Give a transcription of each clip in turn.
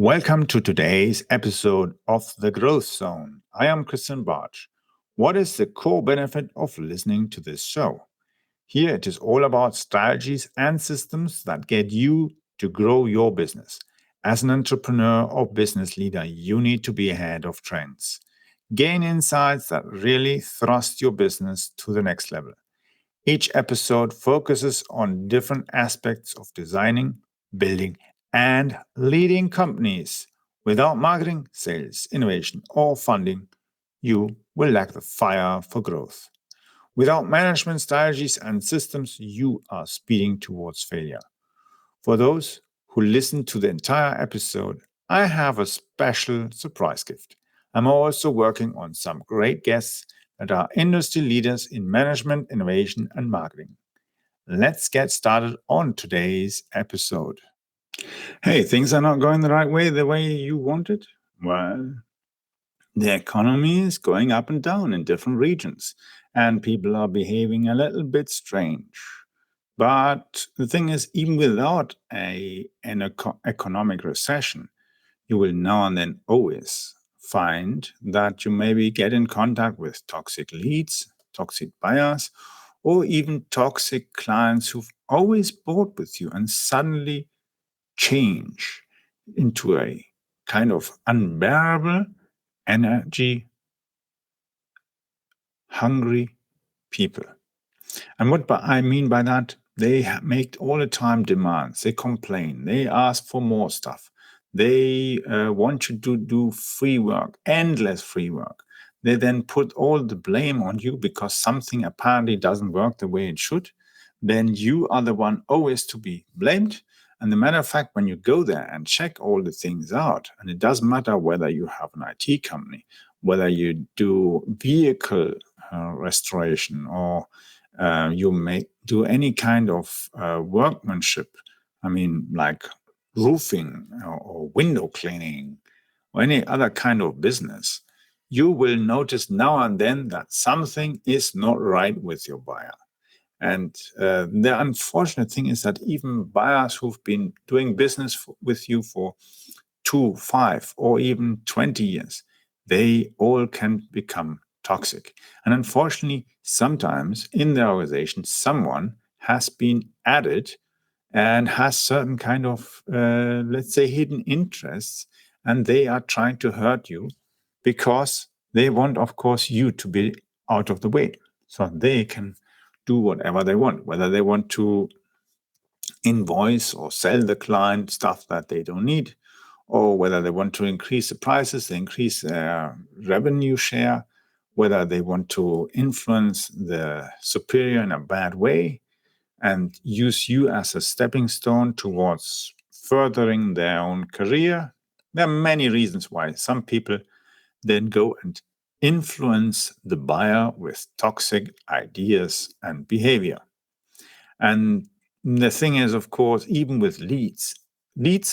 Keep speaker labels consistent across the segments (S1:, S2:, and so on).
S1: Welcome to today's episode of The Growth Zone. I am Christian Bartsch. What is the core benefit of listening to this show? Here it is all about strategies and systems that get you to grow your business. As an entrepreneur or business leader, you need to be ahead of trends. Gain insights that really thrust your business to the next level. Each episode focuses on different aspects of designing, building, and leading companies. Without marketing, sales, innovation, or funding, you will lack the fire for growth. Without management strategies and systems, you are speeding towards failure. For those who listen to the entire episode, I have a special surprise gift. I'm also working on some great guests that are industry leaders in management, innovation, and marketing. Let's get started on today's episode. Hey, things are not going the way you wanted? Well, the economy is going up and down in different regions, and people are behaving a little bit strange. But the thing is, even without an economic recession, you will now and then always find that you maybe get in contact with toxic leads, toxic buyers, or even toxic clients who've always bought with you and suddenly change into a kind of unbearable, energy hungry people. And what I mean by that, they make all the time demands. They complain. They ask for more stuff. They want you to do free work, endless free work. They then put all the blame on you because something apparently doesn't work the way it should. Then you are the one always to be blamed. And the matter of fact, when you go there and check all the things out, and it doesn't matter whether you have an IT company, whether you do vehicle restoration, or you may do any kind of workmanship, like roofing or window cleaning or any other kind of business, you will notice now and then that something is not right with your buyer. And the unfortunate thing is that even buyers who've been doing business with you for 2, 5, or even 20 years, they all can become toxic. And unfortunately, sometimes in the organization, someone has been added and has certain kind of, let's say, hidden interests, and they are trying to hurt you because they want, of course, you to be out of the way so they can do whatever they want, whether they want to invoice or sell the client stuff that they don't need, or whether they want to increase the prices, they increase their revenue share, whether they want to influence the superior in a bad way and use you as a stepping stone towards furthering their own career. There are many reasons why some people then go and influence the buyer with toxic ideas and behavior. And the thing is, of course, even with leads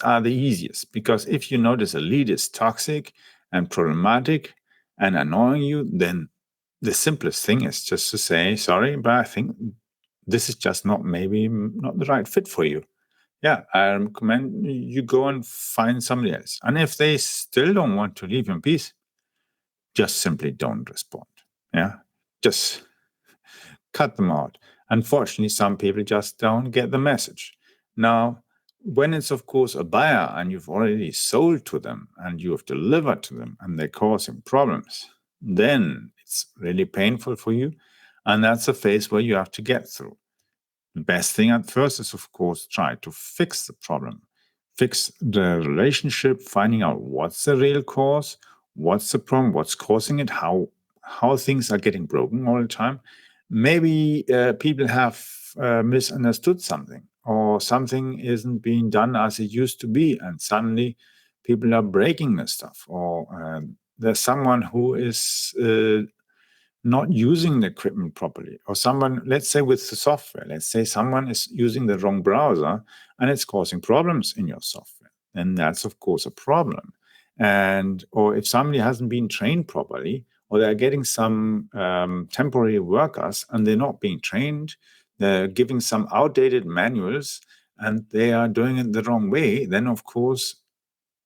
S1: are the easiest, because if you notice a lead is toxic and problematic and annoying you, then the simplest thing is just to say, sorry, but I think this is just not the right fit for you. Yeah, I recommend you go and find somebody else. And if they still don't want to leave in peace, just simply don't respond. Yeah, just cut them out. Unfortunately, some people just don't get the message. Now, when it's, of course, a buyer and you've already sold to them and you have delivered to them and they're causing problems, then it's really painful for you. And that's a phase where you have to get through. The best thing at first is, of course, try to fix the problem, fix the relationship, finding out what's the real cause, what's the problem, what's causing it, how things are getting broken all the time. Maybe people have misunderstood something, or something isn't being done as it used to be, and suddenly people are breaking the stuff, or there's someone who is not using the equipment properly, or someone, let's say with the software, let's say someone is using the wrong browser and it's causing problems in your software, then that's of course a problem. And or if somebody hasn't been trained properly, or they're getting some temporary workers and they're not being trained, they're giving some outdated manuals and they are doing it the wrong way, then of course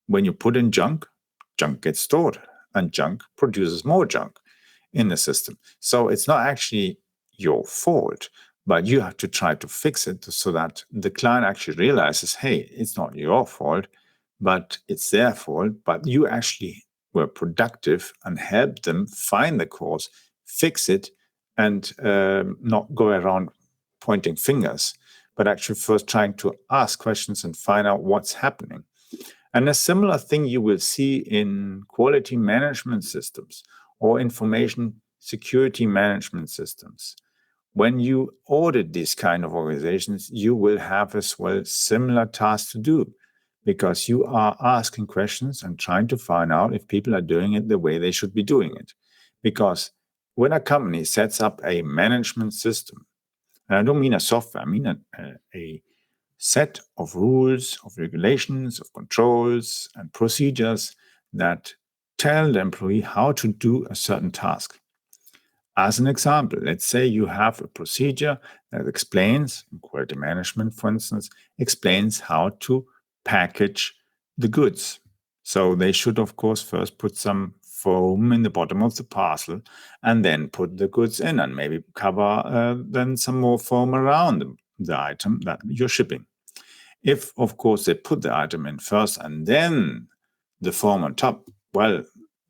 S1: when you put in junk, junk gets stored, and junk produces more junk in the system. So it's not actually your fault, but you have to try to fix it so that the client actually realizes, hey, it's not your fault, but it's their fault. But you actually were productive and helped them find the cause, fix it, and not go around pointing fingers, but actually first trying to ask questions and find out what's happening. And a similar thing you will see in quality management systems or information security management systems. When you audit these kind of organizations, you will have as well similar tasks to do, because you are asking questions and trying to find out if people are doing it the way they should be doing it. Because when a company sets up a management system, and I don't mean a software, I mean a set of rules, of regulations, of controls and procedures that tell the employee how to do a certain task. As an example, let's say you have a procedure that explains, in quality management, for instance, explains how to package the goods. So they should, of course, first put some foam in the bottom of the parcel and then put the goods in and maybe cover then some more foam around the item that you're shipping. If, of course, they put the item in first and then the foam on top, well,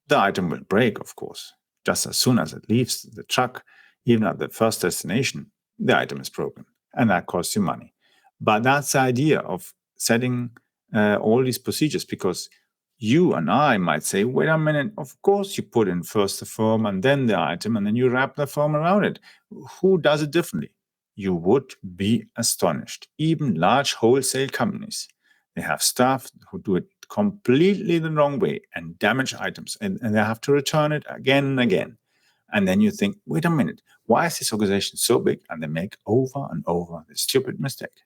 S1: the item will break, of course. Just as soon as it leaves the truck, even at the first destination, the item is broken, and that costs you money. But that's the idea of setting all these procedures, because you and I might say, wait a minute, of course you put in first the foam and then the item, and then you wrap the foam around it. Who does it differently? You would be astonished. Even large wholesale companies, they have staff who do it completely the wrong way and damage items, and they have to return it again and again. And then you think, wait a minute, why is this organization so big? And they make over and over this stupid mistake.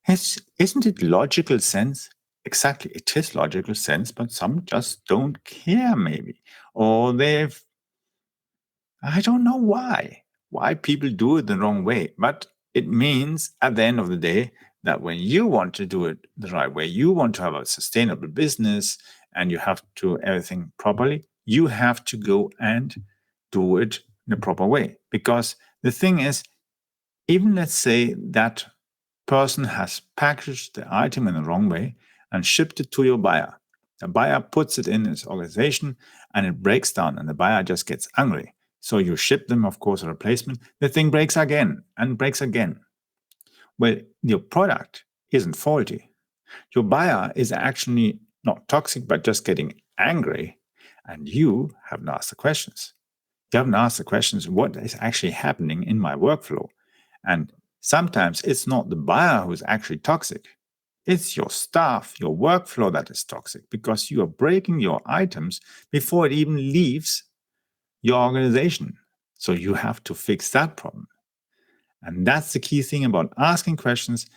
S1: Isn't it logical sense? Exactly, it is logical sense, but some just don't care, maybe. Or I don't know why people do it the wrong way. But it means at the end of the day that when you want to do it the right way, you want to have a sustainable business and you have to do everything properly, you have to go and do it in a proper way. Because the thing is, even let's say that person has packaged the item in the wrong way and shipped it to your buyer. The buyer puts it in his organization and it breaks down, and the buyer just gets angry. So you ship them, of course, a replacement. The thing breaks again and breaks again. Well, your product isn't faulty. Your buyer is actually not toxic, but just getting angry. And you haven't asked the questions. You haven't asked the questions, what is actually happening in my workflow? And sometimes it's not the buyer who's actually toxic. It's your staff, your workflow that is toxic, because you are breaking your items before it even leaves your organization. So you have to fix that problem. And that's the key thing about asking questions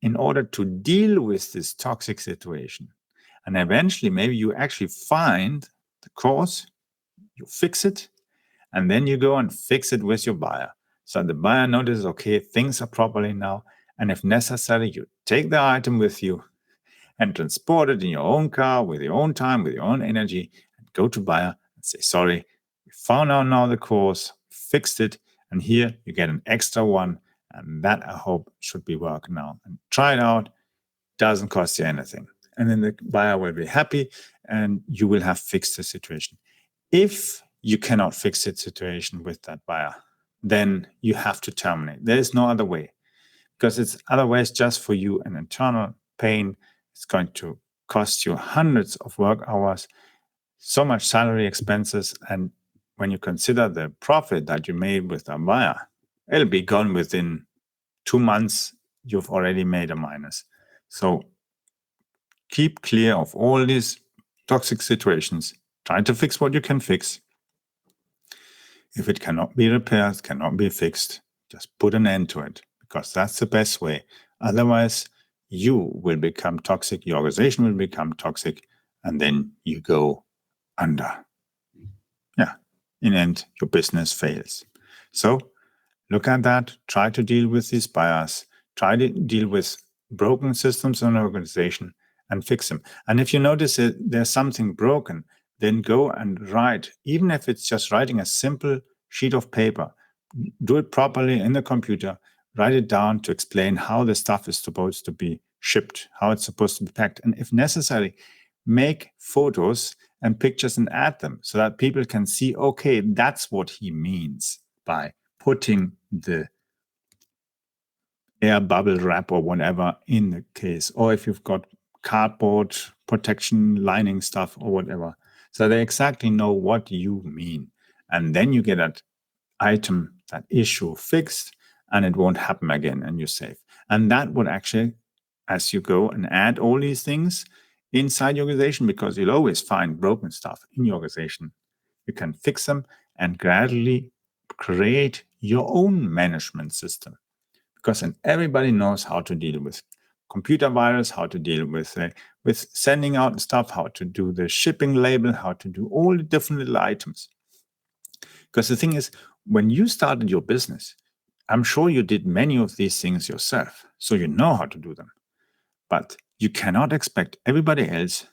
S1: in order to deal with this toxic situation. And eventually, maybe you actually find the cause, you fix it, and then you go and fix it with your buyer. So the buyer notices, okay, things are properly now. And if necessary, you take the item with you and transport it in your own car, with your own time, with your own energy, and go to buyer and say, sorry, we found out now the cause, fixed it, and here you get an extra one. And that, I hope, should be working now. And try it out. Doesn't cost you anything. And then the buyer will be happy and you will have fixed the situation. If you cannot fix the situation with that buyer, then you have to terminate. There is no other way, because it's otherwise just for you an internal pain. It's going to cost you hundreds of work hours, so much salary expenses. And when you consider the profit that you made with a buyer, it'll be gone within 2 months. You've already made a minus. So keep clear of all these toxic situations. Try to fix what you can fix. If it cannot be repaired, cannot be fixed, just put an end to it, because that's the best way. Otherwise, you will become toxic, your organization will become toxic, and then you go under. Yeah, in the end, your business fails. So look at that, try to deal with these bias, try to deal with broken systems in an organization, and fix them. And if you notice that there's something broken, then go and write, even if it's just writing a simple sheet of paper, do it properly in the computer, write it down to explain how the stuff is supposed to be shipped, how it's supposed to be packed. And if necessary, make photos and pictures and add them so that people can see, okay, that's what he means by putting the air bubble wrap or whatever in the case. Or if you've got cardboard protection lining stuff or whatever. So they exactly know what you mean. And then you get that item, that issue fixed, and it won't happen again, and you're safe. And that would actually, as you go and add all these things inside your organization, because you'll always find broken stuff in your organization, you can fix them and gradually create your own management system. Because then everybody knows how to deal with computer virus, how to deal with sending out stuff, how to do the shipping label, how to do all the different little items. Because the thing is, when you started your business, I'm sure you did many of these things yourself, so you know how to do them. But you cannot expect everybody else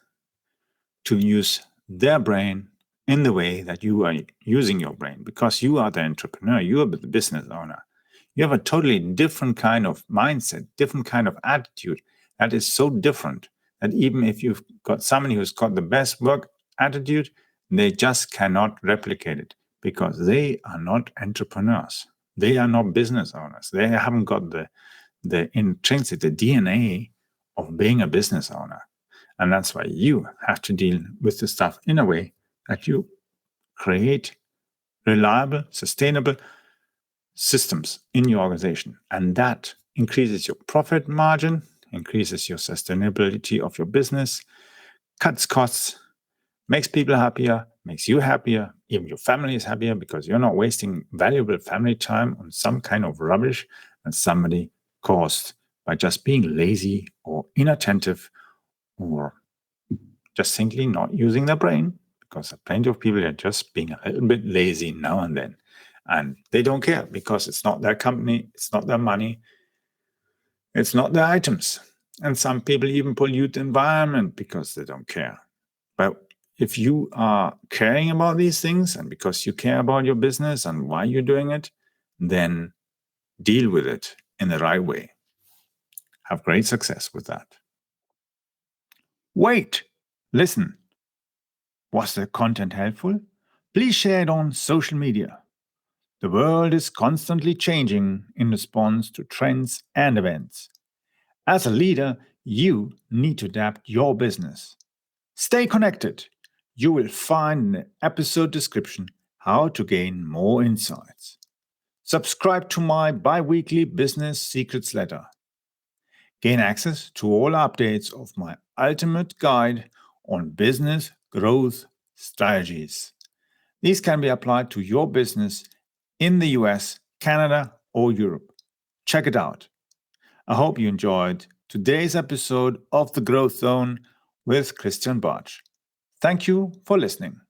S1: to use their brain in the way that you are using your brain, because you are the entrepreneur, you are the business owner. You have a totally different kind of mindset, different kind of attitude that is so different that even if you've got somebody who's got the best work attitude, they just cannot replicate it because they are not entrepreneurs. They are not business owners. They haven't got the intrinsic, the DNA of being a business owner. And that's why you have to deal with the stuff in a way that you create reliable, sustainable systems in your organization. And that increases your profit margin, increases your sustainability of your business, cuts costs, makes people happier, makes you happier, even your family is happier because you're not wasting valuable family time on some kind of rubbish that somebody caused by just being lazy or inattentive or just simply not using their brain, because plenty of people are just being a little bit lazy now and then. And they don't care because it's not their company, it's not their money, it's not their items. And some people even pollute the environment because they don't care. But if you are caring about these things and because you care about your business and why you're doing it, then deal with it in the right way. Have great success with that. Wait, listen. Was the content helpful? Please share it on social media. The world is constantly changing in response to trends and events. As a leader, you need to adapt your business. Stay connected. You will find in the episode description how to gain more insights. Subscribe to my bi-weekly business secrets letter. Gain access to all updates of my ultimate guide on business growth strategies. These can be applied to your business in the US, Canada, or Europe. Check it out. I hope you enjoyed today's episode of The Growth Zone with Christian Bartsch. Thank you for listening.